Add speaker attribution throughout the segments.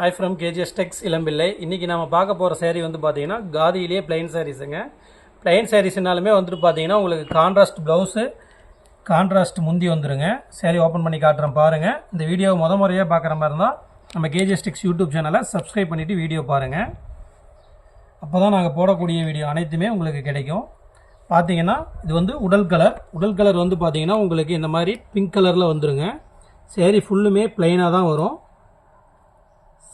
Speaker 1: Hi from KGS Tex இளம்பிள்ளை. இன்னைக்கு நாம பார்க்க போற saree வந்து பாத்தீங்கன்னா காதியிலே plain sareesங்க. plain sareesனாலுமே வந்து பாத்தீங்கன்னா உங்களுக்கு கான்ட்ராஸ்ட் ப்ளவுஸ், கான்ட்ராஸ்ட் முந்தி வந்துருங்க. saree ஓபன் பண்ணி காட்டுறேன் பாருங்க. இந்த வீடியோ முறையா பார்க்குற மாதிரி இருந்தா நம்ம KGS Tex YouTube சேனலை subscribe பண்ணிட்டு வீடியோ பாருங்க. அப்பதான் நாங்க போடக்கூடிய வீடியோ அனைத்துமே உங்களுக்கு கிடைக்கும். பாத்தீங்கன்னா இது வந்து உடல் கலர் வந்து பாத்தீங்கன்னா உங்களுக்கு இந்த மாதிரி பிங்க் கலர்ல வந்துருங்க. saree ஃபுல்லுமே plain-ஆ தான் வரும்.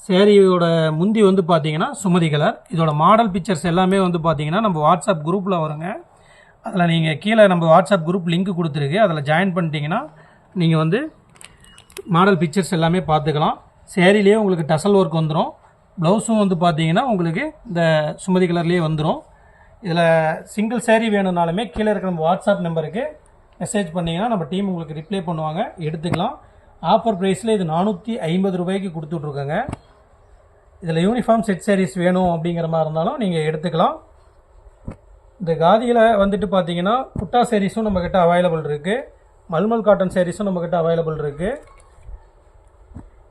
Speaker 1: சேரீயோட முந்தி வந்து பார்த்தீங்கன்னா சுமதி கலர். இதோட மாடல் பிக்சர்ஸ் எல்லாமே வந்து பார்த்தீங்கன்னா நம்ம வாட்ஸ்அப் குரூப்பில் வருங்க. அதில் நீங்கள் கீழே நம்ம வாட்ஸ்அப் குரூப் லிங்க் கொடுத்துருக்கு, அதில் ஜாயின் பண்ணிட்டீங்கன்னா நீங்கள் வந்து மாடல் பிக்சர்ஸ் எல்லாமே பார்த்துக்கலாம். சேரீலேயே உங்களுக்கு டசல் ஒர்க் வந்துடும். ப்ளவுஸும் வந்து பார்த்தீங்கன்னா உங்களுக்கு இந்த சுமதி கலர்லேயே வந்துடும். இதில் சிங்கிள் சேரீ வேணும்னாலுமே கீழே இருக்கிற நம்ம வாட்ஸ்அப் நம்பருக்கு மெசேஜ் பண்ணிங்கன்னா நம்ம டீம் உங்களுக்கு ரிப்ளை பண்ணுவாங்க, எடுத்துக்கலாம். ஆஃபர் ப்ரைஸில் இது 450 ரூபாய்க்கு கொடுத்துட்ருக்கோங்க. இதில் யூனிஃபார்ம் செட் சாரீஸ் வேணும் அப்படிங்கிற மாதிரி இருந்தாலும் நீங்கள் எடுத்துக்கலாம். இந்த காதியில் வந்துட்டு பார்த்தீங்கன்னா குட்டா சாரீஸும் நம்மக்கிட்ட அவைலபிள் இருக்குது, மல்மல் காட்டன் சாரீஸும் நம்மக்கிட்ட அவைலபிள் இருக்குது.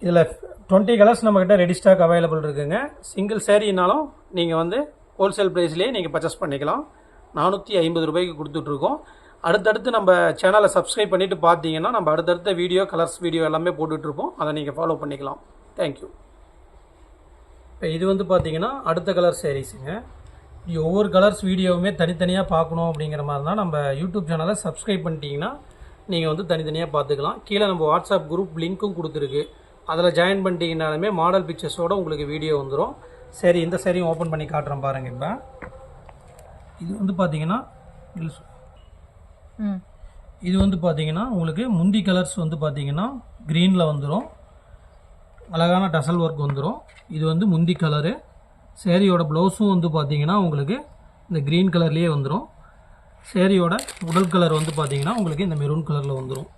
Speaker 1: இதில் 20 கலர்ஸ் நம்மக்கிட்ட ரெடி ஸ்டாக் அவைலபிள் இருக்குங்க. சிங்கிள் சாரீனாலும் நீங்கள் வந்து ஹோல்சேல் ப்ரைஸ்லேயே நீங்கள் பர்ச்சேஸ் பண்ணிக்கலாம். 450 ரூபாய்க்கு கொடுத்துட்ருக்கோம். அடுத்தடுத்து நம்ம சேனலை சப்ஸ்கிரைப் பண்ணிவிட்டு பார்த்தீங்கன்னா நம்ம அடுத்தடுத்த வீடியோ கலர்ஸ் வீடியோ எல்லாமே போட்டுட்ருப்போம், அதை நீங்கள் ஃபாலோ பண்ணிக்கலாம். தேங்க்யூ. இப்போ இது வந்து பார்த்தீங்கன்னா அடுத்த கலர் சாரீஸுங்க. ஒவ்வொரு கலர்ஸ் வீடியோவுமே தனித்தனியாக பார்க்கணும் அப்படிங்கிற மாதிரி தான் நம்ம யூடியூப் சேனலை சப்ஸ்கிரைப் பண்ணிட்டீங்கன்னா நீங்கள் வந்து தனித்தனியாக பார்த்துக்கலாம். கீழே நம்ம வாட்ஸ்அப் குரூப் லிங்க்கும் கொடுத்துருக்கு, அதில் ஜாயின் பண்ணிட்டீங்கனாலுமே மாடல் பிக்சர்ஸோடு உங்களுக்கு வீடியோ வந்துடும். சரி, இந்த சாரியும் ஓப்பன் பண்ணி காட்டுறேன் பாருங்கள். இப்போ இது வந்து பார்த்தீங்கன்னா உங்களுக்கு முந்தி கலர்ஸ் வந்து பார்த்தீங்கன்னா க்ரீனில் வந்துடும், அழகான டசல் ஒர்க் வந்துடும். இது வந்து முந்தி கலரு. சேரீயோட ப்ளவுஸும் வந்து பார்த்தீங்கன்னா உங்களுக்கு இந்த க்ரீன் கலர்லேயே வந்துடும். சேரீயோட உடல் கலர் வந்து பார்த்தீங்கன்னா உங்களுக்கு இந்த மெரூன் கலரில் வந்துடும்.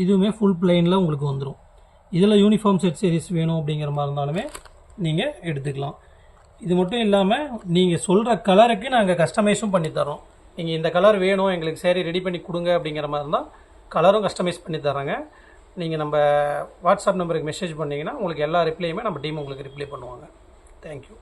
Speaker 1: இதுவுமே ஃபுல் பிளெயினில் உங்களுக்கு வந்துடும். இதில் யூனிஃபார்ம் செட் சாரீஸ் வேணும் அப்படிங்கிற மாதிரி இருந்தாலுமே நீங்கள் எடுத்துக்கலாம். இது மட்டும் இல்லாமல் நீங்கள் சொல்கிற கலருக்கு நாங்கள் கஸ்டமைஸும் பண்ணித்தரோம். நீங்கள் இந்த கலர் வேணும் எங்களுக்கு சேரீ ரெடி பண்ணி கொடுங்க அப்படிங்கிற மாதிரி இருந்தால் கலரும் கஸ்டமைஸ் பண்ணி தராங்க. நீங்கள் நம்ம வாட்ஸ்அப் நம்பருக்கு மெசேஜ் பண்ணிங்கன்னா உங்களுக்கு எல்லா ரிப்ளையுமே நம்ம டீம் உங்களுக்கு ரிப்ளை பண்ணுவாங்க. தேங்க்யூ.